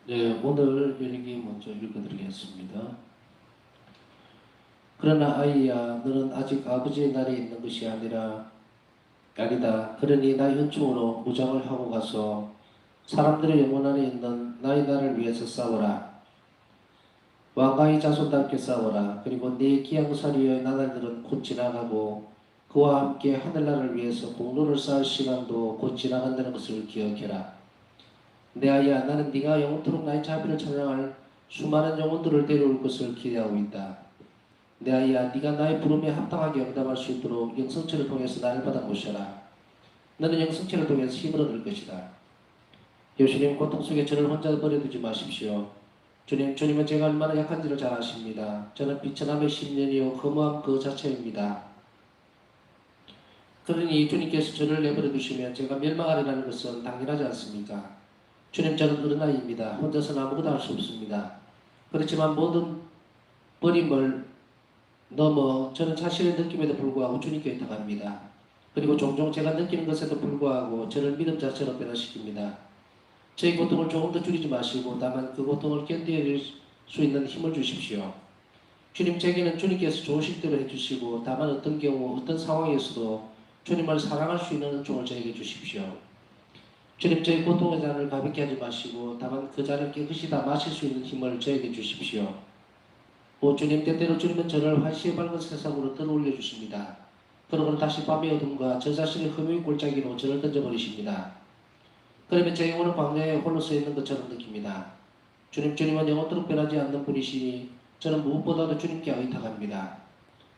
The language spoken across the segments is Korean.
네, 오늘 일기 먼저 읽어드리겠습니다. 그러나 아이야, 너는 아직 아버지의 날이 있는 것이 아니다. 그러니 나의 은총으로 무장을 하고 가서 사람들의 영혼 안에 있는 나의 날을 위해서 싸워라. 왕가의 자손답게 싸워라. 그리고 네 기양살이의 나날들은 곧 지나가고 그와 함께 하늘나라를 위해서 공로를 쌓을 시간도 곧 지나간다는 것을 기억해라. 내 아이야, 나는 네가 영원토록 나의 자비를 찬양할 수많은 영혼들을 데려올 것을 기대하고 있다. 내 아이야, 네가 나의 부름에 합당하게 응답할 수 있도록 영성체를 통해서 나를 받아 모셔라. 너는 영성체를 통해서 힘을 얻을 것이다. 예수님, 고통 속에 저를 혼자 버려두지 마십시오. 주님은 제가 얼마나 약한지를 잘 아십니다. 저는 비천함의 10년이요 허무함 그 자체입니다. 그러니 주님께서 저를 내버려 두시면 제가 멸망하리라는 것은 당연하지 않습니까? 주님, 저는 어린아이입니다. 혼자서는 아무것도 할 수 없습니다. 그렇지만 모든 버림을 넘어 저는 자신의 느낌에도 불구하고 주님께 의탁합니다. 그리고 종종 제가 느끼는 것에도 불구하고 저를 믿음 자체로 변화시킵니다. 저희 고통을 조금 더 줄이지 마시고 다만 그 고통을 견뎌낼 수 있는 힘을 주십시오. 주님, 제게는 주님께서 좋으실 대로 해주시고 다만 어떤 경우 어떤 상황에서도 주님을 사랑할 수 있는 은총을 저에게 주십시오. 주님, 저희 고통의 잔을 가볍게 하지 마시고 다만 그 잔을 깨끗이 다 마실 수 있는 힘을 저에게 주십시오. 오 주님, 때때로 주님은 저를 환시의 밝은 세상으로 들어올려 주십니다. 그러고는 다시 밤의 어둠과 저 자신의 흠의 골짜기로 저를 던져버리십니다. 그러면 제 영혼은 광야에 홀로 서 있는 것처럼 느낍니다. 주님은 영원토록 변하지 않는 분이시니 저는 무엇보다도 주님께 의탁합니다.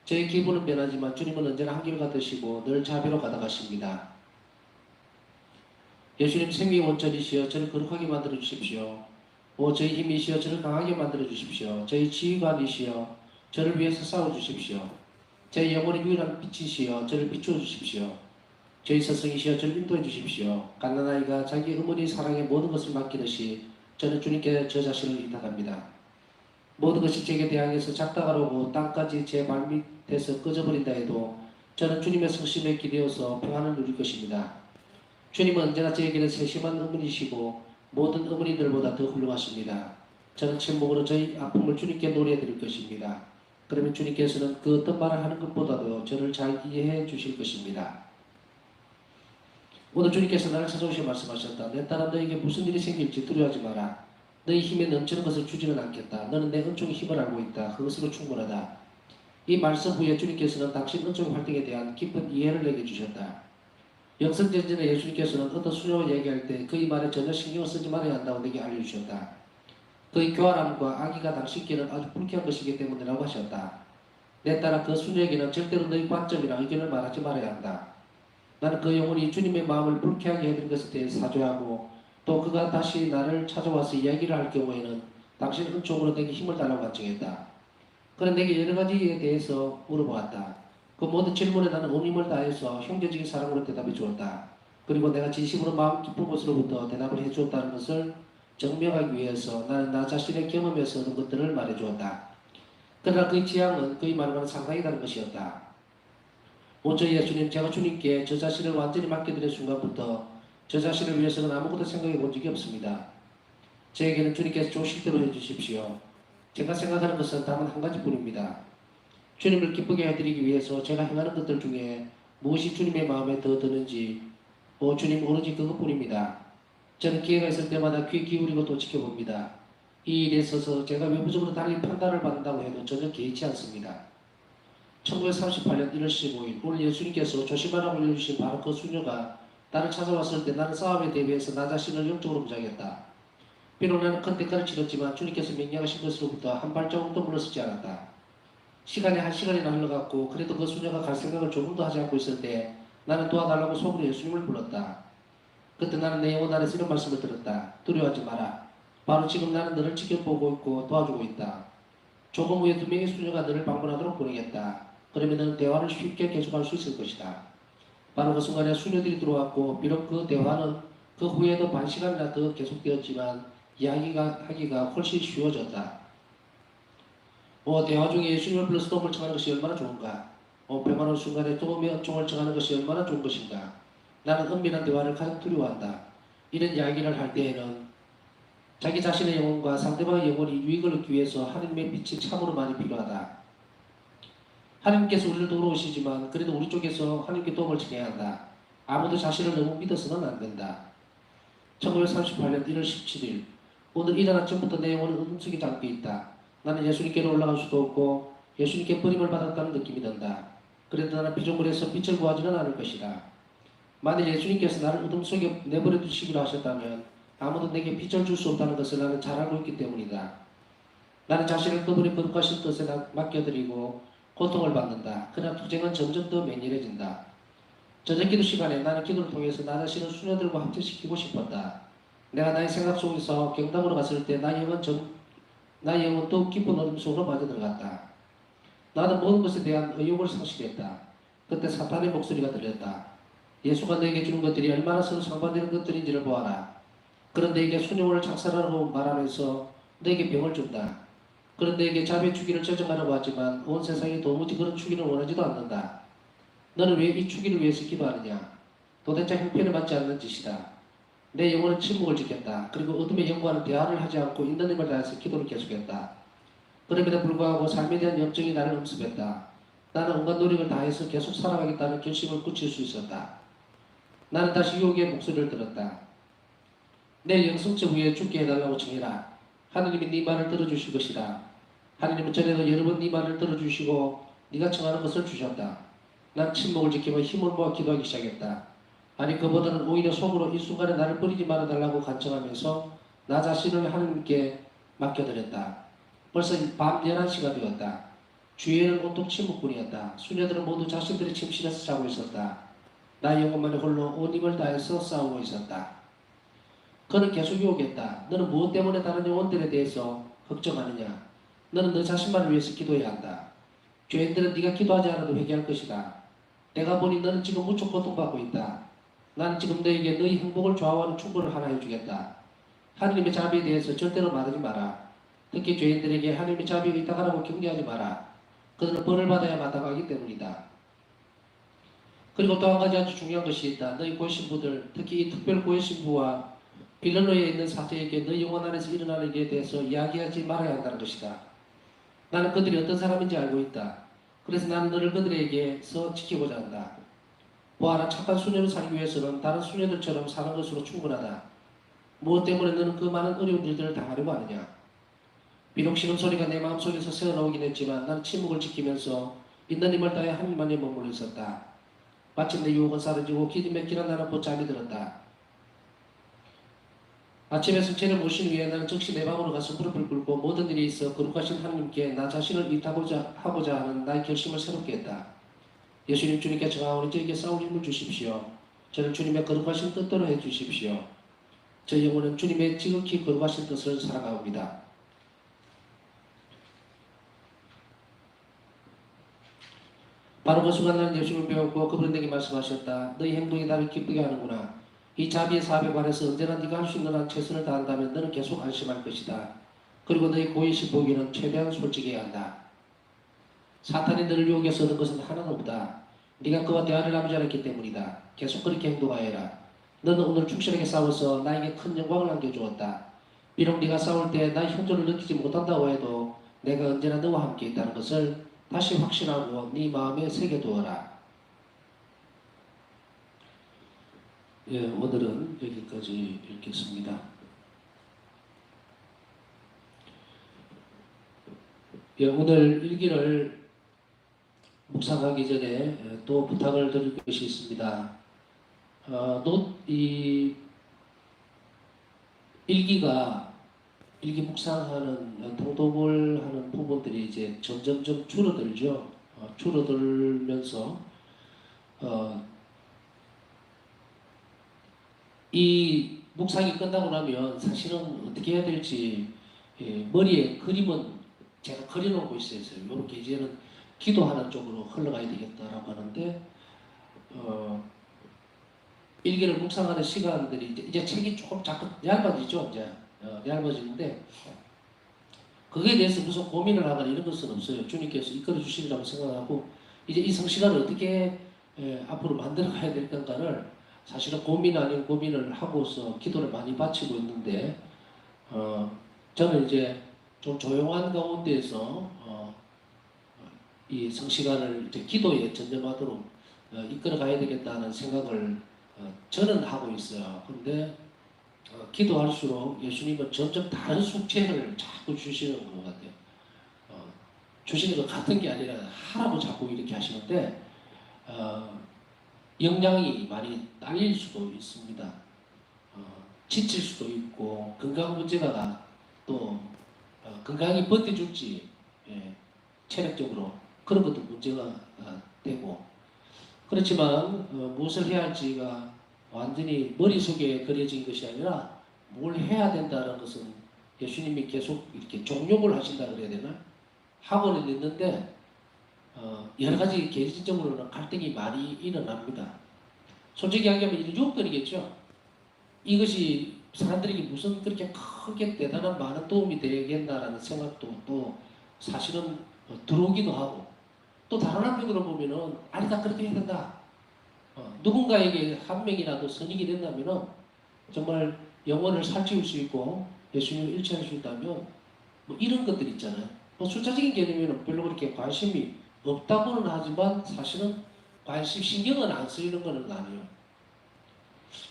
제 기분은 변하지만 주님은 언제나 한결같으시고 늘 자비로 가득하십니다. 예수님, 생명의 원천이시여 저를 거룩하게 만들어 주십시오. 오 저희 힘이시여 저를 강하게 만들어 주십시오. 저희 지휘관이시여 저를 위해서 싸워 주십시오. 제 영혼의 유일한 빛이시여 저를 비추어 주십시오. 저희 스승이시여 저를 인도해 주십시오. 갓난아이가 자기 어머니 사랑에 모든 것을 맡기듯이 저는 주님께 저 자신을 의탁합니다. 모든 것이 제게 대항해서 작다가로고 땅까지 제 발밑에서 꺼져버린다 해도 저는 주님의 성심에 기대어서 평안을 누릴 것입니다. 주님은 언제나 저에게는 세심한 어머니시고 모든 어머니들보다 더 훌륭하십니다. 저는 침묵으로 저희 아픔을 주님께 노래해드릴 것입니다. 그러면 주님께서는 그 어떤 말을 하는 것보다도 저를 잘 이해해 주실 것입니다. 오늘 주님께서 나를 찾아오시고 말씀하셨다. 내 딸아, 너에게 무슨 일이 생길지 두려워하지 마라. 너희 힘에 넘치는 것을 주지는 않겠다. 너는 내 은총의 힘을 알고 있다. 그것으로 충분하다. 이 말씀 후에 주님께서는 당신 은총 활동에 대한 깊은 이해를 내게 주셨다. 영성전전에 예수님께서는 어떤 수녀와 얘기할 때 그의 말에 전혀 신경을 쓰지 말아야 한다고 내게 알려주셨다. 그의 교활함과 악의가 당신께는 아주 불쾌한 것이기 때문이라고 하셨다. 내 딸아, 그 수녀에게는 절대로 너의 관점이나 의견을 말하지 말아야 한다. 나는 그 영혼이 주님의 마음을 불쾌하게 해드린 것에 대해 사죄하고 또 그가 다시 나를 찾아와서 이야기를 할 경우에는 당신 은총으로 내게 힘을 달라고 간청했다. 그는 내게 여러 가지에 대해서 물어보았다. 그 모든 질문에 나는 온 힘을 다해서 형제적인 사랑으로 대답해 주었다. 그리고 내가 진심으로 마음 깊은 곳으로부터 대답을 해 주었다는 것을 증명하기 위해서 나는 나 자신의 경험에서 얻은 것들을 말해 주었다. 그러나 그의 취향은 그의 말과는 상당히 다른 것이었다. 오저 예수님, 제가 주님께 저 자신을 완전히 맡겨드린 순간부터 저 자신을 위해서는 아무것도 생각해 본 적이 없습니다. 저에게는 주님께서 좋으실 대로 해주십시오. 제가 생각하는 것은 다만 한 가지뿐입니다. 주님을 기쁘게 해드리기 위해서 제가 행하는 것들 중에 무엇이 주님의 마음에 더 드는지 주님 오로지 그것뿐입니다. 저는 기회가 있을 때마다 귀 기울이고 또 지켜봅니다. 이 일에 있어서 제가 외부적으로 달리 판단을 받는다고 해도 전혀 개의치 않습니다. 1938년 1월 15일 오늘 예수님께서 조심하라고 알려주신 바로 그 수녀가 나를 찾아왔을 때 나는 싸움에 대비해서 나 자신을 영적으로 무장했다. 비록 나는 큰 대가를 치렀지만 주님께서 명령하신 것으로부터 한 발자국도 물러서지 않았다. 시간이 한 시간이나 흘러갔고 그래도 그 수녀가 갈 생각을 조금도 하지 않고 있을 때 나는 도와달라고 속으로 예수님을 불렀다. 그때 나는 내 영혼 안에서 이런 말씀을 들었다. 두려워하지 마라. 바로 지금 나는 너를 지켜보고 있고 도와주고 있다. 조금 후에 2명의 수녀가 너를 방문하도록 보내겠다. 그러면 너는 대화를 쉽게 계속할 수 있을 것이다. 바로 그 순간에 수녀들이 들어왔고 비록 그 대화는 그 후에도 반 시간이나 더 계속되었지만 이야기가 하기가 훨씬 쉬워졌다. 대화 중에 예수님을 불러서 도움을 청하는 것이 얼마나 좋은가. 평안한 순간에 도움의 은총을 청하는 것이 얼마나 좋은 것인가. 나는 은밀한 대화를 가장 두려워한다. 이런 이야기를 할 때에는 자기 자신의 영혼과 상대방의 영혼이 유익을 얻기 위해서 하나님의 빛이 참으로 많이 필요하다. 하나님께서 우리를 도우시지만 그래도 우리 쪽에서 하나님께 도움을 청해야 한다. 아무도 자신을 너무 믿어서는 안 된다. 1938년 1월 17일 오늘 일어난 아침부터 내 영혼은 어둠 속에 잠겨 있다. 나는 예수님께로 올라갈 수도 없고 예수님께 버림을 받았다는 느낌이 든다. 그래도 나는 피조물에서 빛을 구하지는 않을 것이다. 만일 예수님께서 나를 어둠 속에 내버려 두시기로 하셨다면 아무도 내게 빛을 줄 수 없다는 것을 나는 잘 알고 있기 때문이다. 나는 자신을 그분의 거룩하신 뜻에 맡겨드리고 고통을 받는다. 그러나 투쟁은 점점 더 맹렬해진다. 저녁 기도 시간에 나는 기도를 통해서 나 자신을 수녀들과 합체시키고 싶었다. 내가 나의 생각 속에서 경담으로 갔을 때 나의 영은 더욱 깊은 어둠 속으로 빠져들어갔다. 나는 모든 것에 대한 의욕을 상실했다. 그때 사탄의 목소리가 들렸다. 예수가 너에게 주는 것들이 얼마나 서로 상반되는 것들인지를 보아라. 그런 너에게 수녀를 작살하라고 말하면서 너에게 병을 준다. 그런 너에게 자비의 주기를 저정하려고 하지만 온 세상이 도무지 그런 주기를 원하지도 않는다. 너는 왜 이 주기를 위해서 기도하느냐? 도대체 형편을 받지 않는 짓이다. 내 영혼은 침묵을 지켰다. 그리고 어둠의 영과는 대화를 하지 않고 있는 힘을 다해서 기도를 계속했다. 그럼에도 불구하고 삶에 대한 염증이 나를 음습했다. 나는 온갖 노력을 다해서 계속 살아가겠다는 결심을 굳힐 수 있었다. 나는 다시 유혹의 목소리를 들었다. 내 영성체 위에 죽게 해달라고 청해라. 하느님이 네 말을 들어주실 것이다. 하느님은 전에도 여러 번 네 말을 들어주시고 네가 청하는 것을 주셨다. 난 침묵을 지키며 힘을 모아 기도하기 시작했다. 아니 그보다는 오히려 속으로 이 순간에 나를 버리지 말아달라고 간청하면서 나 자신을 하느님께 맡겨드렸다. 벌써 밤 11시가 되었다. 주위에는 온통 침묵뿐이었다. 수녀들은 모두 자신들의 침실에서 자고 있었다. 나의 영혼만이 홀로 온 힘을 다해서 싸우고 있었다. 그는 계속 유혹했다. 너는 무엇 때문에 다른 영혼들에 대해서 걱정하느냐? 너는 너 자신만을 위해서 기도해야 한다. 죄인들은 네가 기도하지 않아도 회개할 것이다. 내가 보니 너는 지금 무척 고통받고 있다. 나는 지금 너에게 너희 행복을 좌우하는 충고를 하나 해주겠다. 하느님의 자비에 대해서 절대로 말하지 마라. 특히 죄인들에게 하느님의 자비에 의탁하라고 격려하지 마라. 그들은 벌을 받아야 마땅하기 때문이다. 그리고 또 한 가지 아주 중요한 것이 있다. 너희 고신부들, 특히 이 특별 고신부와 빌런로에 있는 사제에게 너희 영혼 안에서 일어나는 일에 대해서 이야기하지 말아야 한다는 것이다. 나는 그들이 어떤 사람인지 알고 있다. 그래서 나는 너를 그들에게서 지키고자 한다. 보아라, 착한 수녀를 살기 위해서는 다른 수녀들처럼 사는 것으로 충분하다. 무엇 때문에 너는 그 많은 어려운 일들을 당하려고 하느냐? 비록 신음소리가 내 마음속에서 새어나오긴 했지만 난 침묵을 지키면서 있는 힘을 다해 하나님만에 머물러 있었다. 마침내 유혹은 사라지고 기름의 길한 나는 곧 잠이 들었다. 아침에 성체를 모신 후에 나는 즉시 내 방으로 가서 무릎을 꿇고 모든 일이 있어 거룩하신 하나님께 나 자신을 의탁하고자 하는 나의 결심을 새롭게 했다. 예수님 주님께 정하오니 저에게 싸울 힘을 주십시오. 저를 주님의 거룩하신 뜻대로 해주십시오. 저 영혼은 주님의 지극히 거룩하신 뜻을 살아가옵니다. 바로 그 순간 나는 예수님을 배웠고 그분은 내게 말씀하셨다. 너희 행동이 나를 기쁘게 하는구나. 이 자비의 사업에 관해서 언제나 네가 할 수 있는 한 최선을 다한다면 너는 계속 안심할 것이다. 그리고 너희 고의식 보기는 최대한 솔직해야 한다. 사탄이 너를 유혹해서 얻은 것은 하나도 없다. 네가 그와 대화를 나누지 않았기 때문이다. 계속 그렇게 행동하여라. 너는 오늘 충실하게 싸워서 나에게 큰 영광을 안겨주었다. 비록 네가 싸울 때 나의 현존을 느끼지 못한다고 해도 내가 언제나 너와 함께 있다는 것을 다시 확신하고 네 마음에 새겨두어라. 예, 오늘은 여기까지 읽겠습니다. 예, 오늘 일기를 묵상하기 전에 또 부탁을 드릴 것이 있습니다. 이 일기 묵상하는 통독을 하는 부분들이 이제 점점점 줄어들죠. 줄어들면서 이 묵상이 끝나고 나면 사실은 어떻게 해야 될지 머리에 그림은 제가 그려놓고 있어요. 이렇게 이제는 기도하는 쪽으로 흘러가야 되겠다라고 하는데 일기를 묵상하는 시간들이 이제 책이 조금 자꾸 얇아지죠. 이제 얇아지는데 그거에 대해서 무슨 고민을 하거나 이런 것은 없어요. 주님께서 이끌어 주시리라고 생각하고 이제 이 성시간을 어떻게 앞으로 만들어 가야 될 건가를 사실은 고민 아닌 고민을 하고서 기도를 많이 바치고 있는데 저는 이제 좀 조용한 가운데에서 이 성시간을 이제 기도에 전념하도록 이끌어 가야 되겠다는 생각을 저는 하고 있어요. 그런데 기도할수록 예수님은 점점 다른 숙제를 자꾸 주시는 것 같아요. 주시는 것 같은 게 아니라 하라고 자꾸 이렇게 하시는데 역량이 많이 딸릴 수도 있습니다. 지칠 수도 있고 건강 문제가 또 건강이 버텨줄지 체력적으로 그런 것도 문제가 되고 그렇지만 무엇을 해야 할지가 완전히 머릿속에 그려진 것이 아니라 뭘 해야 된다는 것은 예수님이 계속 이렇게 종용을 하신다 그래야 되나? 하고는 있는데 여러 가지 개인적으로는 갈등이 많이 일어납니다. 솔직히 얘기하면 이런 유혹들이겠죠. 이것이 사람들에게 무슨 그렇게 크게 대단한 많은 도움이 되겠나라는 생각도 또 사실은 들어오기도 하고 또 다른 한편으로 보면은 아니다 그렇게 해야 된다. 누군가에게 한 명이라도 선익이 된다면은 정말 영혼을 살찌울 수 있고 예수님을 일치할 수 있다면 뭐 이런 것들 있잖아요. 뭐 숫자적인 개념에는 별로 그렇게 관심이 없다고는 하지만 사실은 관심 신경은 안 쓰이는 것은 아니에요.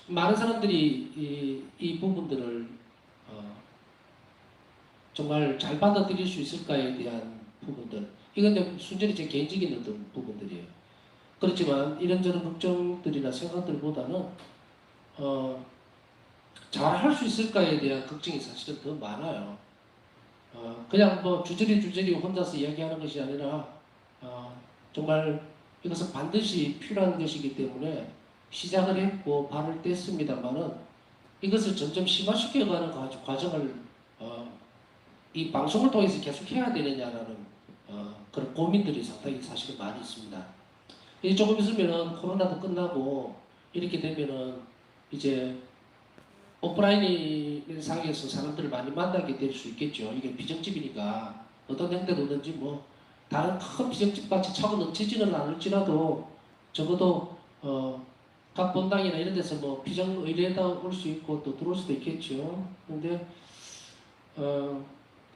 많은 사람들이 이 부분들을 정말 잘 받아들일 수 있을까에 대한 부분들 이건 순전히 제 개인적인 어떤 부분들이에요. 그렇지만 이런저런 걱정들이나 생각들보다는 잘 할 수 있을까에 대한 걱정이 사실은 더 많아요. 그냥 뭐 주저리 혼자서 이야기하는 것이 아니라 정말 이것은 반드시 필요한 것이기 때문에 시작을 했고 발을 뗐습니다만은 이것을 점점 심화시켜가는 과정을 이 방송을 통해서 계속 해야 되느냐라는 그런 고민들이 상당히 사실은 많이 있습니다. 이제 조금 있으면은 코로나도 끝나고 이렇게 되면은 이제 오프라인 상에서 사람들을 많이 만나게 될 수 있겠죠. 이게 비정집이니까 어떤 형태로든지 뭐 다른 큰 비정집 같이 차고 넘치지는 않을지라도 적어도 각 본당이나 이런 데서 뭐 비정 의뢰다 올 수 있고 또 들어올 수도 있겠죠. 그런데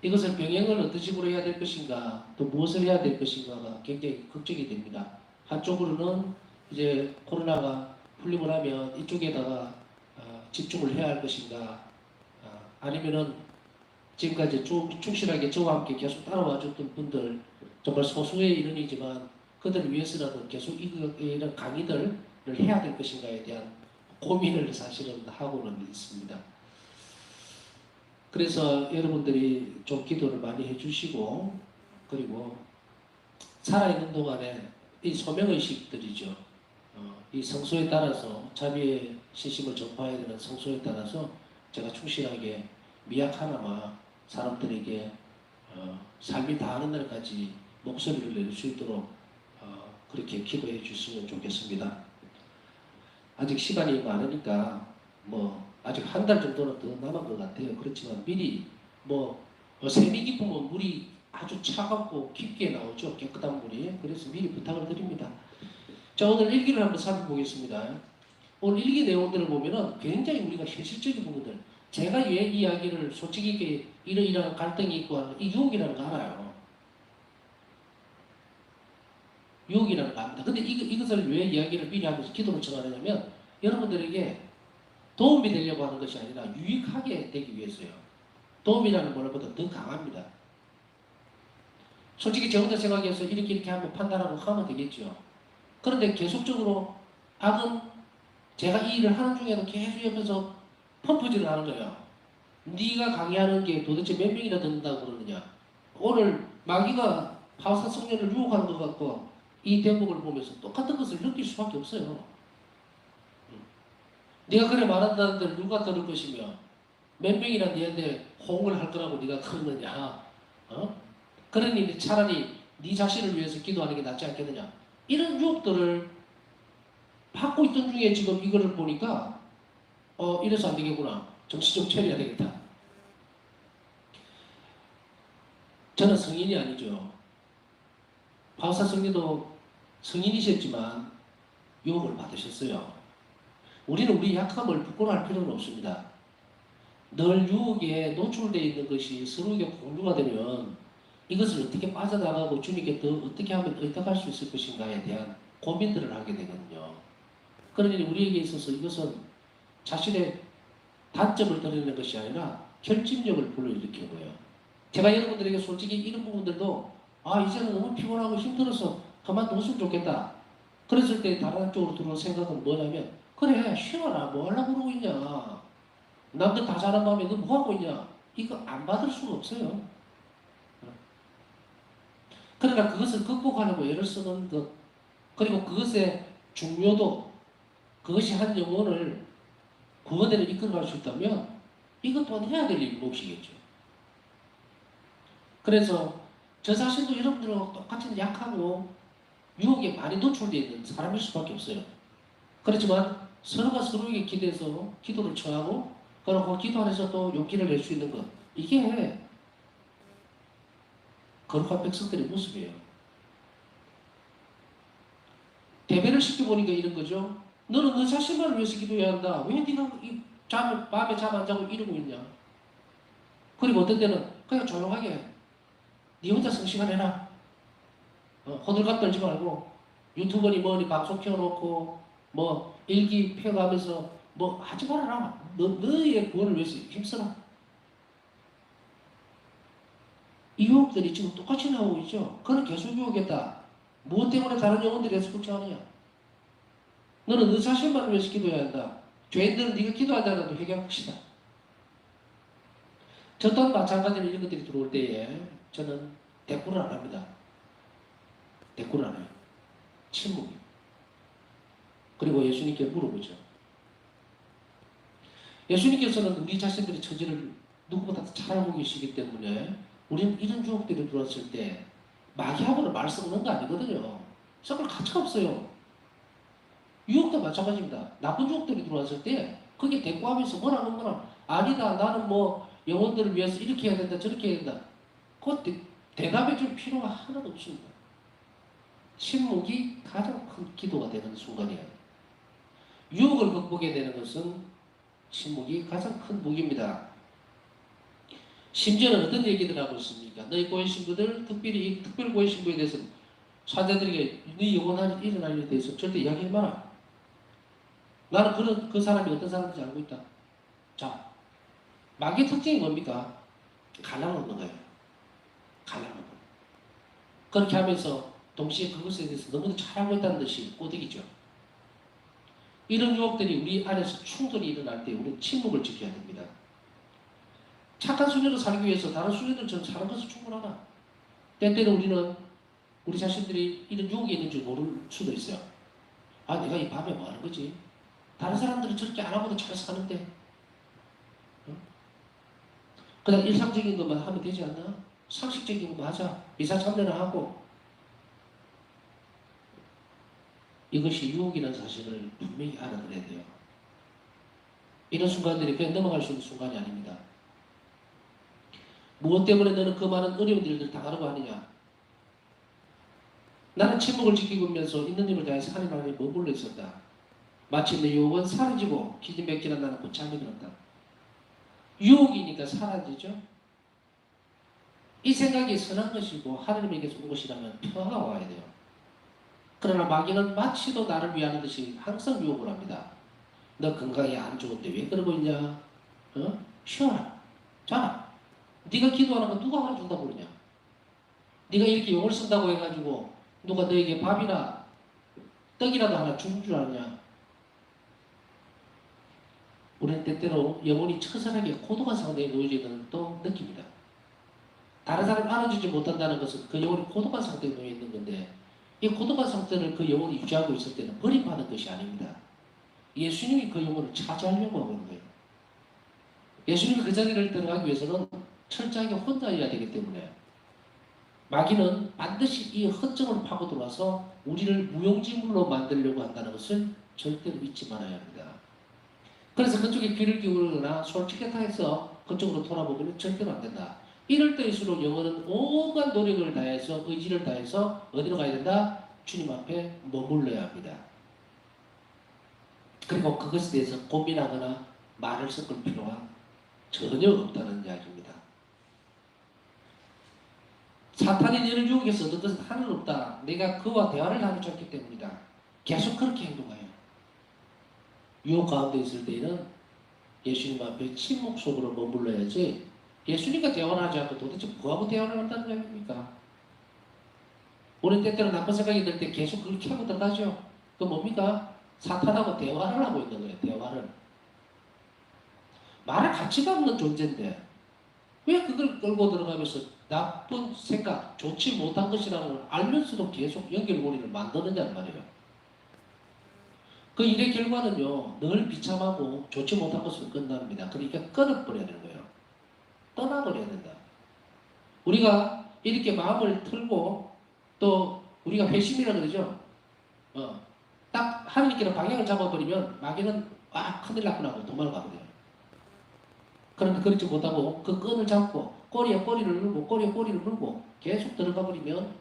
이것을 병행을 어떤 식으로 해야 될 것인가 또 무엇을 해야 될 것인가가 굉장히 걱정이 됩니다. 한쪽으로는 이제 코로나가 풀리고 나면 이쪽에다가 집중을 해야 할 것인가 아니면은 지금까지 쭉 충실하게 저와 함께 계속 따라와 줬던 분들 정말 소수의 인원이지만 그들을 위해서라도 계속 이런 강의들을 해야 될 것인가에 대한 고민을 사실은 하고는 있습니다. 그래서 여러분들이 좀 기도를 많이 해주시고 그리고 살아있는 동안에 이 소명의식들이죠. 이 성소에 따라서 자비의 신심을 전파해야 되는 성소에 따라서 제가 충실하게 미약하나마 사람들에게 삶이 다하는 날까지 목소리를 낼 수 있도록 그렇게 기도해 주시면 좋겠습니다. 아직 시간이 많으니까 뭐 아직 한 달 정도는 더 남은 것 같아요. 그렇지만 미리 뭐 샘이 깊으면 물이 아주 차갑고 깊게 나오죠. 깨끗한 물이. 그래서 미리 부탁을 드립니다. 자, 오늘 일기를 한번 살펴보겠습니다. 오늘 일기 내용들을 보면은 굉장히 우리가 현실적인 부분들 제가 왜 이 이야기를 솔직히 이러이러한 갈등이 있고 하는 이 유혹이라는 거 알아요. 유혹이라는 거 압니다. 근데 이것을 왜 이야기를 미리 하면서 기도를 청하느냐면 여러분들에게 도움이 되려고 하는 것이 아니라 유익하게 되기 위해서요. 도움이라는 말보다 더 강합니다. 솔직히 저 혼자 생각해서 이렇게 하면 판단하고 하면 되겠죠. 그런데 계속적으로 악은 제가 이 일을 하는 중에도 계속 옆에서 펌프질을 하는 거예요. 네가 강의하는 게 도대체 몇 명이나 듣는다고 그러느냐. 오늘 마귀가 바오사 성령을 유혹하는 것 같고 이 대목을 보면서 똑같은 것을 느낄 수밖에 없어요. 네가 그래 말한다는데 누가 들을 것이며 몇 명이나 네한테 호응을 할 거라고 네가 그러느냐. 그러니 차라리 네 자신을 위해서 기도하는 게 낫지 않겠느냐. 이런 유혹들을 받고 있던 중에 지금 이거를 보니까 이래서 안 되겠구나. 정신 좀 차려야 되겠다. 저는 성인이 아니죠. 바오사 성리도 성인이셨지만 유혹을 받으셨어요. 우리는 우리 약함을 부끄러워할 필요는 없습니다. 늘 유혹에 노출되어 있는 것이 서로에게 공유가 되면 이것을 어떻게 빠져나가고 주님께 더 어떻게 하면 의탁할 수 있을 것인가에 대한 고민들을 하게 되거든요. 그러니 우리에게 있어서 이것은 자신의 단점을 드러내는 것이 아니라 결집력을 불러일으키는 거예요. 제가 여러분들에게 솔직히 이런 부분들도 이제는 너무 피곤하고 힘들어서 그만뒀으면 좋겠다. 그랬을 때 다른 쪽으로 들어온 생각은 뭐냐면 그래 쉬어라 뭐 하려고 그러고 있냐. 남들 다 자는 밤에 너 뭐 하고 있냐. 이거 안 받을 수가 없어요. 그러나 그것을 극복하려고 애를 쓰는 것 그리고 그것의 중요도 그것이 한 영혼을 구원대로 이끌어갈 수 있다면 이것 또한 해야 될 일이 몫이겠죠. 그래서 저 자신도 여러분들하고 똑같은 약하고 유혹에 많이 노출되어 있는 사람일 수밖에 없어요. 그렇지만 서로가 서로에게 기대서 기도를 처하고 그리고 그 기도 안에서 또 용기를 낼 수 있는 것 이게 거룩한 백성들의 모습이에요. 대변을 시켜보니까 이런 거죠. 너는 너 자신만을 위해서 기도해야 한다. 왜 네가 밤에 잠 안 자고 이러고 있냐. 그리고 어떤 때는 그냥 조용하게 네 혼자 성시간해라. 호들갑 떨지 말고 유튜버니 뭐니 방송 켜놓고 뭐 일기 펴가면서 뭐 하지 말아라. 너의 구원을 위해서 힘써라. 이 유혹들이 지금 똑같이 나오고 있죠. 그는 계속 유혹했다. 무엇 때문에 다른 영혼들이 계속 걱정하느냐. 너는 너 자신만을 위해서 기도해야 한다. 죄인들은 네가 기도하지 않아도 회개할 것이다. 저 또한 마찬가지로 이런 것들이 들어올 때에 저는 대꾸를 안 합니다. 대꾸를 안 해요. 침묵. 그리고 예수님께 물어보죠. 예수님께서는 우리 자신들의 처지를 누구보다 잘 알고 계시기 때문에 우리는 이런 유혹들이 들어왔을 때 마귀하고는 말씀하는 거 아니거든요. 섞을 가치가 없어요. 유혹도 마찬가지입니다. 나쁜 유혹들이 들어왔을 때 그게 대꾸하면서 뭐라 아니다 나는 뭐 영혼들을 위해서 이렇게 해야 된다 저렇게 해야 된다. 그것 대답해 줄 필요가 하나도 없습니다. 침묵이 가장 큰 기도가 되는 순간이에요. 유혹을 극복해야 되는 것은 침묵이 가장 큰 무기입니다. 심지어는 어떤 얘기들 하고 있습니까? 너희 고인 신부들, 특별히 특별 고인 신부에 대해서 사자들에게 네 영원한 일어날 일에 대해서 절대 이야기하지 마라. 나는 그 사람이 어떤 사람인지 알고 있다. 자, 마귀의 특징이 뭡니까? 갈라놓는 거예요. 갈라놓는 거. 그렇게 하면서 동시에 그것에 대해서 너무도 잘하고 있다는 듯이 꼬드기죠. 이런 유혹들이 우리 안에서 충돌이 일어날 때 우리는 침묵을 지켜야 됩니다. 착한 수녀로 살기 위해서 다른 수녀들처럼 사는 것은 충분하다. 때때로 우리는 우리 자신들이 이런 유혹이 있는 줄 모를 수도 있어요. 내가 이 밤에 뭐 하는 거지? 다른 사람들은 저렇게 안 하고도 잘 사는데 그냥 일상적인 것만 하면 되지 않나? 상식적인 거 하자. 미사 참여를 하고 이것이 유혹이라는 사실을 분명히 알아들어야 돼요. 이런 순간들이 그냥 넘어갈 수 있는 순간이 아닙니다. 무엇 때문에 너는 그 많은 어려운 일들을 당하려고 하느냐? 나는 침묵을 지키면서 있는 힘을 다해서 하나님 안에 머물러 있었다. 마침내 유혹은 사라지고 기진맥진한 나는 곧 잠이 들었다. 유혹이니까 사라지죠. 이 생각이 선한 것이고 하나님에게서 온 것이라면 평화가 와야 돼요. 그러나 마귀는 마치도 나를 위하는 듯이 항상 유혹을 합니다. 너 건강이 안 좋은데 왜 그러고 있냐? 쉬어라. 자라. 네가 기도하는 거 누가 알아준다고 그러냐? 네가 이렇게 용을 쓴다고 해가지고 누가 너에게 밥이나 떡이라도 하나 주는 줄 아느냐? 우리는 때때로 영혼이 처절하게 고독한 상태에 놓여져 있는 걸 또 느낍니다. 다른 사람을 알아주지 못한다는 것은 그 영혼이 고독한 상태에 놓여 있는 건데 이 고독한 상태를 그 영혼이 유지하고 있을 때는 버림받는 것이 아닙니다. 예수님이 그 영혼을 차지하려고 하는 거예요. 예수님이 그 자리를 들어가기 위해서는 철저하게 혼자여야 되기 때문에 마귀는 반드시 이 허점을 파고 들어와서 우리를 무용지물로 만들려고 한다는 것을 절대로 잊지 말아야 합니다. 그래서 그쪽에 귀를 기울이거나 솔직하게 해서 그쪽으로 돌아보기는 절대로 안 된다. 이럴 때일수록 영혼은 온갖 노력을 다해서 의지를 다해서 어디로 가야 된다? 주님 앞에 머물러야 합니다. 그리고 그것에 대해서 고민하거나 말을 섞을 필요가 전혀 없다는 이야기입니다. 사탄이 너를 유혹해서 얻은 것은 하늘 없다. 내가 그와 대화를 나누지 않기 때문이다. 계속 그렇게 행동해요. 유혹 가운데 있을 때에는 예수님 앞에 침묵 속으로 머물러야지 예수님과 대화를 하지 않고 도대체 뭐하고 대화를 한다는 이야기입니까? 우리 때때로 나쁜 생각이 들 때 계속 그렇게 하고 들어가죠. 그 뭡니까? 사탄하고 대화를 하고 있는 거예요. 대화를. 말할 가치가 없는 존재인데 왜 그걸 끌고 들어가면서 나쁜 생각, 좋지 못한 것이라는 걸 알면서도 계속 연결고리를 만드느냐는 말이에요. 그 일의 결과는요, 늘 비참하고 좋지 못한 것으로 끝납니다. 그러니까 끊어버려야 되는 거예요. 떠나버려야 된다. 우리가 이렇게 마음을 틀고 또 우리가 회심이라 그러죠. 딱 하나님께는 방향을 잡아버리면 마귀는 큰일 났구나 하고 도망가거든요. 그런데 그렇지 못하고 그 끈을 잡고 꼬리에 꼬리를 물고 꼬리에 꼬리를 물고 계속 들어가 버리면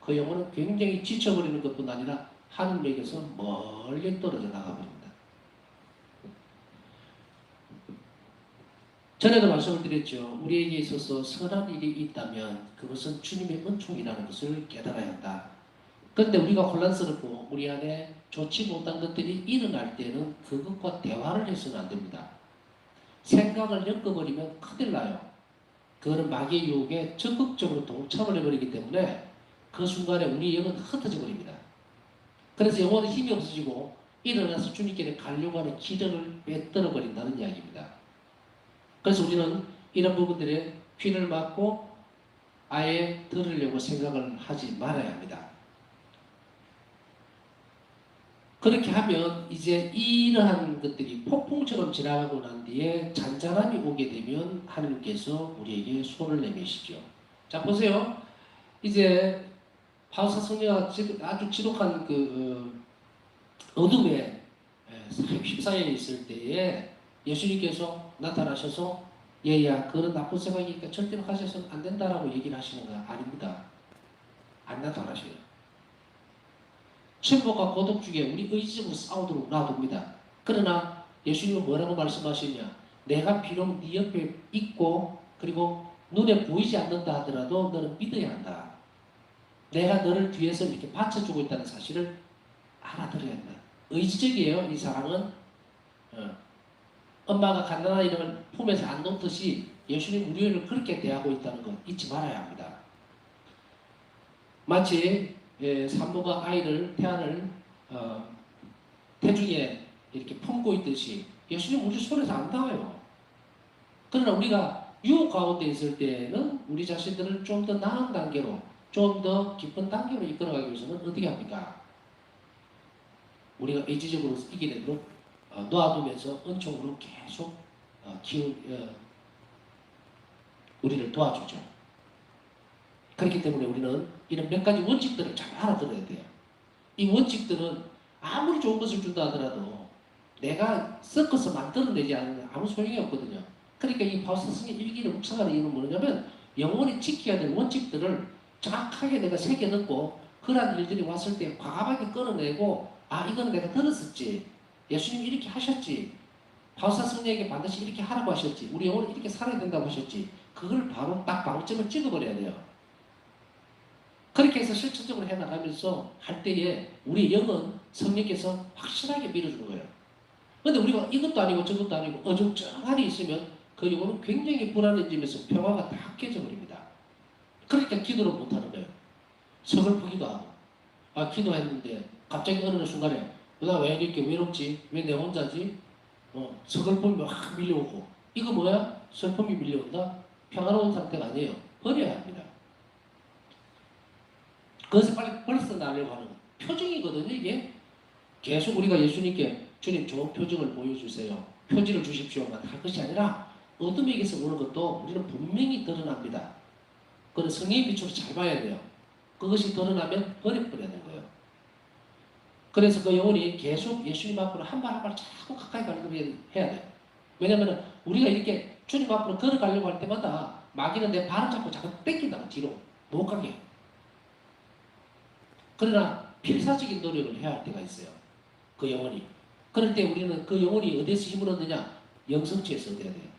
그 영혼은 굉장히 지쳐버리는 것뿐 아니라 하늘에게서 멀리 떨어져 나가버립니다. 전에도 말씀을 드렸죠. 우리에게 있어서 선한 일이 있다면 그것은 주님의 은총이라는 것을 깨달아야 한다. 그런데 우리가 혼란스럽고 우리 안에 좋지 못한 것들이 일어날 때는 그것과 대화를 해서는 안 됩니다. 생각을 엮어버리면 큰일 나요. 그거는 마귀의 유혹에 적극적으로 동참을 해버리기 때문에 그 순간에 우리 영은 흩어져 버립니다. 그래서 영혼은 힘이 없어지고 일어나서 주님께 가려고 하는 기력을 빼들어 버린다는 이야기입니다. 그래서 우리는 이런 부분들에 귀를 막고 아예 들으려고 생각을 하지 말아야 합니다. 그렇게 하면 이제 이러한 것들이 폭풍처럼 지나가고 난 뒤에 잔잔함이 오게 되면 하나님께서 우리에게 손을 내미시죠. 자, 보세요. 이제 바우사 성녀가 아주 지독한 그 어둠에 휩싸여 있을 때에 예수님께서 나타나셔서 얘야 그런 나쁜 생각이니까 절대로 가셔서는 안 된다라고 얘기를 하시는 거 아닙니다. 안 나타나셔요. 천국과 고독 중에 우리 의지적으로 싸우도록 놔둡니다. 그러나 예수님은 뭐라고 말씀하시냐? 내가 비록 네 옆에 있고 그리고 눈에 보이지 않는다 하더라도 너는 믿어야 한다. 내가 너를 뒤에서 이렇게 받쳐주고 있다는 사실을 알아들어야 한다. 의지적이에요. 이 사랑은 엄마가 갓난아이 이름을 품에서 안 놓듯이 예수님 우리를 그렇게 대하고 있다는 것 잊지 말아야 합니다. 마치 산모가 태아를 태중에 이렇게 품고 있듯이 예수님 우리 손에서 안 닿아요. 그러나 우리가 유혹 가운데 있을 때는 우리 자신들을 좀 더 나은 단계로 좀 더 깊은 단계로 이끌어가기 위해서는 어떻게 합니까? 우리가 의지적으로 이기도록 놓아두면서 은총으로 계속 우리를 도와주죠. 그렇기 때문에 우리는 이런 몇 가지 원칙들을 잘 알아들어야 돼요. 이 원칙들은 아무리 좋은 것을 준다 하더라도 내가 섞어서 만들어내지 않으면 아무 소용이 없거든요. 그러니까 이 바우사스의 일기를 묵상하는 이유는 뭐냐면 영원히 지켜야 될 원칙들을 정확하게 내가 새겨넣고 그러한 일들이 왔을 때 과감하게 끌어내고 이거는 내가 들었었지. 예수님이 이렇게 하셨지. 바우사 성령에게 반드시 이렇게 하라고 하셨지. 우리 영혼은 이렇게 살아야 된다고 하셨지. 그걸 바로 딱 방점을 찍어버려야 돼요. 그렇게 해서 실천적으로 해나가면서 할 때에 우리 영은 성령께서 확실하게 밀어주는 거예요. 그런데 우리가 이것도 아니고 저것도 아니고 어정쩡하니 있으면 그 영혼은 굉장히 불안해지면서 평화가 다 깨져버립니다. 그러니까 기도를 못하는 거예요. 서글프기도 하고 기도했는데 갑자기 어느 순간에 나 왜 이렇게 외롭지? 왜 내 혼자지? 서글픔이 확 밀려오고 이거 뭐야? 슬픔이 밀려온다? 평화로운 상태가 아니에요. 버려야 합니다. 그것을 빨리 벌써 나려고 하는 표정이거든요. 이게 계속 우리가 예수님께 주님 좋은 표정을 보여주세요. 표지를 주십시오만 할 것이 아니라 어둠에게서 오는 것도 우리는 분명히 드러납니다. 그건 성령의 빛으로 잘 봐야 돼요. 그것이 드러나면 버려버려야 되는 거예요. 그래서 그 영혼이 계속 예수님 앞으로 한 발 한 발 자꾸 가까이 가는 걸 해야 돼요. 왜냐하면 우리가 이렇게 주님 앞으로 걸어가려고 할 때마다 마귀는 내 발을 잡고 자꾸 뺏긴다고 뒤로 못 가게. 그러나 필사적인 노력을 해야 할 때가 있어요. 그 영혼이. 그럴 때 우리는 그 영혼이 어디서 힘을 얻느냐? 영성체에서 얻어야 돼요.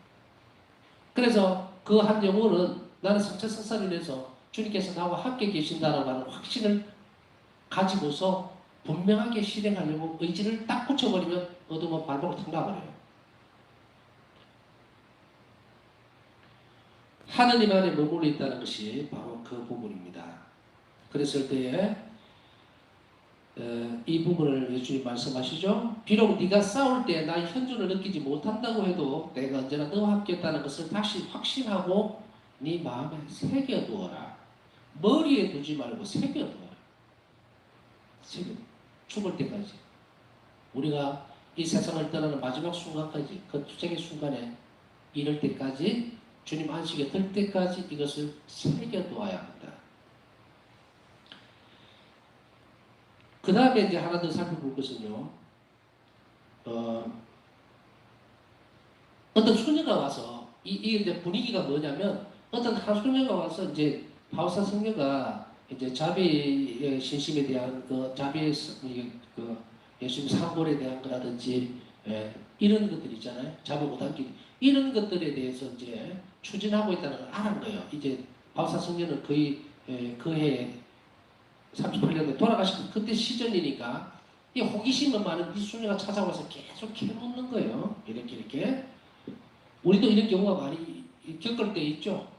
그래서 그 한 영혼은 나는 성체성사를 인해서 주님께서 나와 함께 계신다라고 하는 확신을 가지고서 분명하게 실행하려고 의지를 딱 붙여버리면 어둠은 발목을 탁 놔버려요. 하느님 안에 머물러 있다는 것이 바로 그 부분입니다. 그랬을 때에 이 부분을 예수님 말씀하시죠. 비록 네가 싸울 때 나의 현존을 느끼지 못한다고 해도 내가 언제나 너와 함께 있다는 것을 다시 확신하고 네 마음에 새겨두어라. 머리에 두지 말고 새겨두어라. 죽을 때까지. 우리가 이 세상을 떠나는 마지막 순간까지, 그 투쟁의 순간에 이럴 때까지, 주님 안식에 들 때까지 이것을 새겨두어야 한다. 그 다음에 이제 하나 더 살펴볼 것은요, 어떤 수녀가 와서, 이제 분위기가 뭐냐면, 어떤 한 수녀가 와서 이제 바오사 성녀가 이제 자비의 신심에 대한 자비의 예수님 상골에 대한 거라든지 이런 것들 있잖아요. 자비 못하기 이런 것들에 대해서 이제 추진하고 있다는 걸 알은 거예요. 이제 바오사 성녀는 거의 그 해에 38년에 돌아가시고 그때 시전이니까 이 호기심은 많은 이 수녀가 찾아와서 계속 캐묻는 거예요. 이렇게 우리도 이런 경우가 많이 겪을 때 있죠.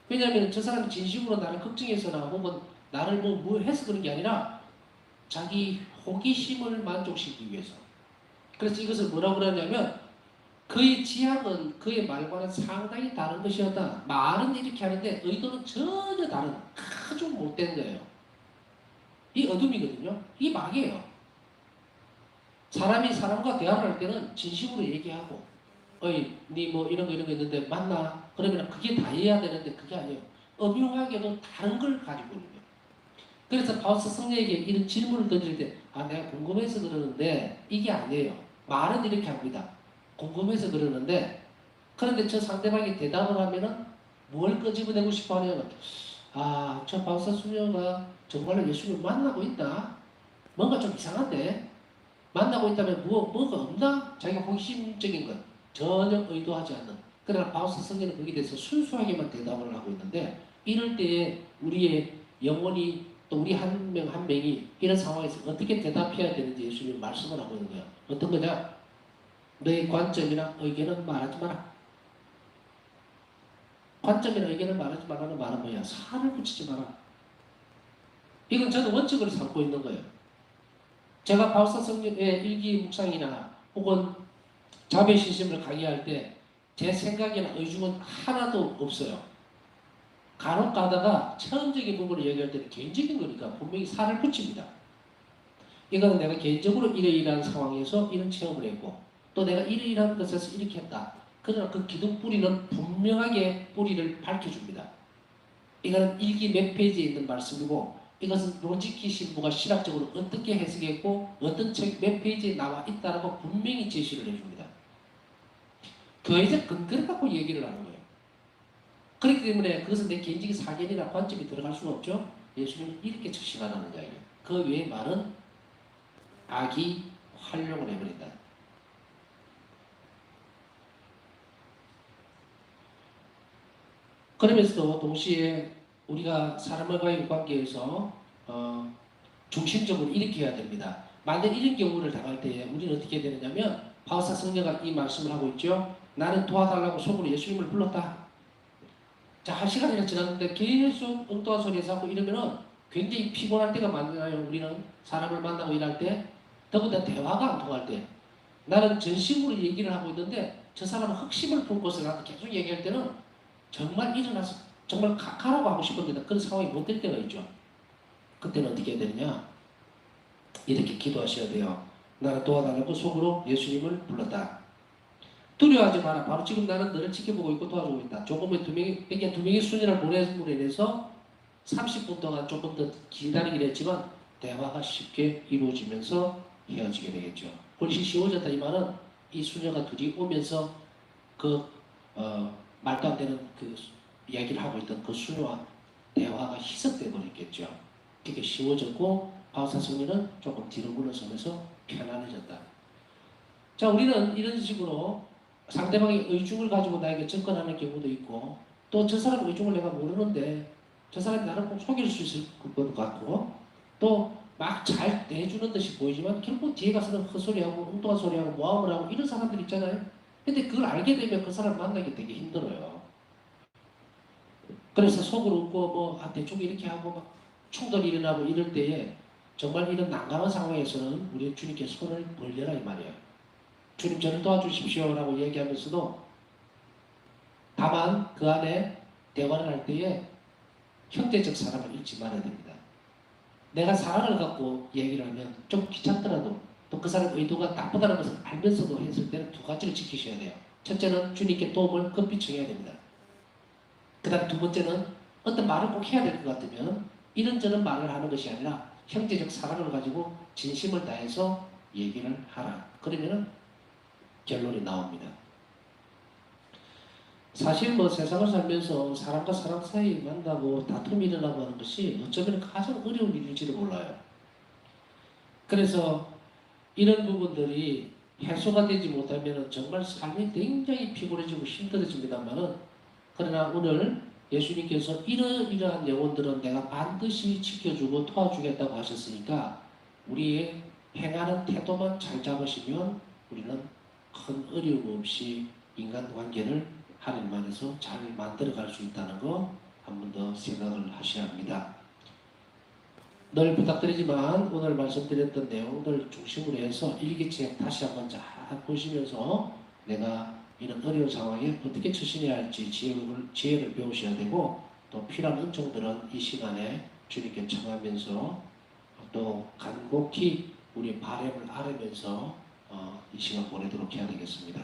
왜냐하면 저 사람이 진심으로 나를 걱정해서나 혹은 나를 뭐 해서 그런 게 아니라 자기 호기심을 만족시키기 위해서. 그래서 이것을 뭐라고 그러냐면 그의 지향은 그의 말과는 상당히 다른 것이었다. 말은 이렇게 하는데 의도는 전혀 다른 아주 못된 거예요. 이 어둠이거든요. 이 막이에요. 사람이 사람과 대화를 할 때는 진심으로 얘기하고 어이 니 뭐 이런 거 있는데 맞나? 그러면 그게 다해야 되는데 그게 아니에요. 엄용하게도 다른 걸 가지고 있는 거예요. 그래서 바울스 성령에게 이런 질문을 던질 때 내가 궁금해서 그러는데 이게 아니에요. 말은 이렇게 합니다. 궁금해서 그러는데 그런데 저 상대방이 대답을 하면은 뭘 끄집어내고 싶어 하냐면 저 바울스 성령가 정말로 예수님을 만나고 있다. 뭔가 좀 이상한데 만나고 있다면 뭐가 없나? 자기가 호기심적인 것 전혀 의도하지 않는. 그러나 바울스 성령은 거기에 대해서 순수하게만 대답을 하고 있는데 이럴 때에 우리의 영혼이 또 우리 한 명 한 명이 이런 상황에서 어떻게 대답해야 되는지 예수님이 말씀을 하고 있는 거예요. 어떤 거냐? 너의 관점이나 의견은 말하지 마라. 관점이나 의견을 말하지 말라는 말은 뭐야? 살을 붙이지 마라. 이건 저는 원칙으로 삼고 있는 거예요. 제가 바울사 성령의 일기 묵상이나 혹은 자비 신심을 강의할 때 제 생각이나 의중은 하나도 없어요. 간혹 가다가 체험적인 부분을 얘기할 때는 개인적인 거니까 분명히 살을 붙입니다. 이거는 내가 개인적으로 이러이러한 상황에서 이런 체험을 했고 또 내가 이러이러한 것에서 이렇게 했다. 그러나 그 기둥 뿌리는 분명하게 뿌리를 밝혀줍니다. 이거는 일기 몇 페이지에 있는 말씀이고 이것은 로지키 신부가 신학적으로 어떻게 해석했고 어떤 책 몇 페이지에 나와 있다라고 분명히 제시를 해줍니다. 교회적 근거를 갖고 얘기를 하는 거예요. 그렇기 때문에 그것은 내 개인적인 사견이나 관점이 들어갈 수가 없죠. 예수님은 이렇게 처신하는 거예요. 그 외의 말은 악이 활용을 해버린다. 그러면서도 동시에 우리가 사람과의 관계에서 중심적으로 이렇게 해야 됩니다. 만약 이런 경우를 당할 때에 우리는 어떻게 되느냐면 바오사 성녀가 이 말씀을 하고 있죠. 나는 도와달라고 속으로 예수님을 불렀다. 자, 한 시간이나 지났는데 계속 엉뚱한 소리에서 하고 이러면은 굉장히 피곤할 때가 많아요. 우리는 사람을 만나고 일할 때 더군다나 대화가 안 통할 때 나는 전심으로 얘기를 하고 있는데 저 사람은 흑심을 품고서 나한테 계속 얘기할 때는 정말 일어나서 정말 가라고 하고 싶습니다. 그런 상황이 못 될 때가 있죠. 그때는 어떻게 해야 되느냐? 이렇게 기도하셔야 돼요. 나는 도와달라고 속으로 예수님을 불렀다. 두려워하지 마라. 바로 지금 나는 너를 지켜보고 있고 도와주고 있다. 조금의 두 명의 순위를 보내므로 인해서 30분 동안 조금 더 기다리긴 했지만 대화가 쉽게 이루어지면서 헤어지게 되겠죠. 훨씬 쉬워졌다 이 말은 이 수녀가 둘이 오면서 말도 안 되는 이야기를 하고 있던 그 수녀와 대화가 희석돼 버렸겠죠. 되게 쉬워졌고 바오사 성녀는 조금 뒤로 물러서면서 편안해졌다. 자, 우리는 이런 식으로 상대방의 의중을 가지고 나에게 접근하는 경우도 있고 또 저 사람 의중을 내가 모르는데 저 사람이 나를 꼭 속일 수 있을 것 같고 또 막 잘 내주는 듯이 보이지만 결국 뒤에 가서는 헛소리하고 엉뚱한 소리하고 모함을 하고 이런 사람들 있잖아요. 근데 그걸 알게 되면 그 사람 만나기 되게 힘들어요. 그래서 속으로 웃고 뭐 대충 이렇게 하고 막 충돌이 일어나고 이럴 때에 정말 이런 난감한 상황에서는 우리 주님께 손을 벌려라 이 말이에요. 주님 저를 도와주십시오라고 얘기하면서도 다만 그 안에 대화를 할 때에 형제적 사랑을 잃지 말아야 됩니다. 내가 사랑을 갖고 얘기를 하면 좀 귀찮더라도 또 그 사람 의도가 나쁘다는 것을 알면서도 했을 때는 두 가지를 지키셔야 돼요. 첫째는 주님께 도움을 급히 청해야 됩니다. 그 다음 두 번째는 어떤 말을 꼭 해야 될 것 같으면 이런저런 말을 하는 것이 아니라 형제적 사랑을 가지고 진심을 다해서 얘기를 하라. 그러면 결론이 나옵니다. 사실 뭐 세상을 살면서 사람과 사람 사이 만나고 다툼이 일어나고 하는 것이 어쩌면 가장 어려운 일일지도 몰라요. 그래서 이런 부분들이 해소가 되지 못하면 정말 삶이 굉장히 피곤해지고 힘들어집니다만은 그러나 오늘 예수님께서 이러이러한 영혼들은 내가 반드시 지켜주고 도와주겠다고 하셨으니까 우리의 행하는 태도만 잘 잡으시면 우리는 큰 어려움 없이 인간관계를 하나님 안에서 잘 만들어갈 수 있다는 거 한 번 더 생각을 하셔야 합니다. 늘 부탁드리지만 오늘 말씀드렸던 내용들 중심으로 해서 일기책 다시 한번 잘 보시면서 내가 이런 어려운 상황에 어떻게 처신해야 할지 지혜를 배우셔야 되고 또 필요한 은총들은 이 시간에 주님께 청하면서 또 간곡히 우리 바램을 아뢰면서 이 시간 보내도록 해야 되겠습니다.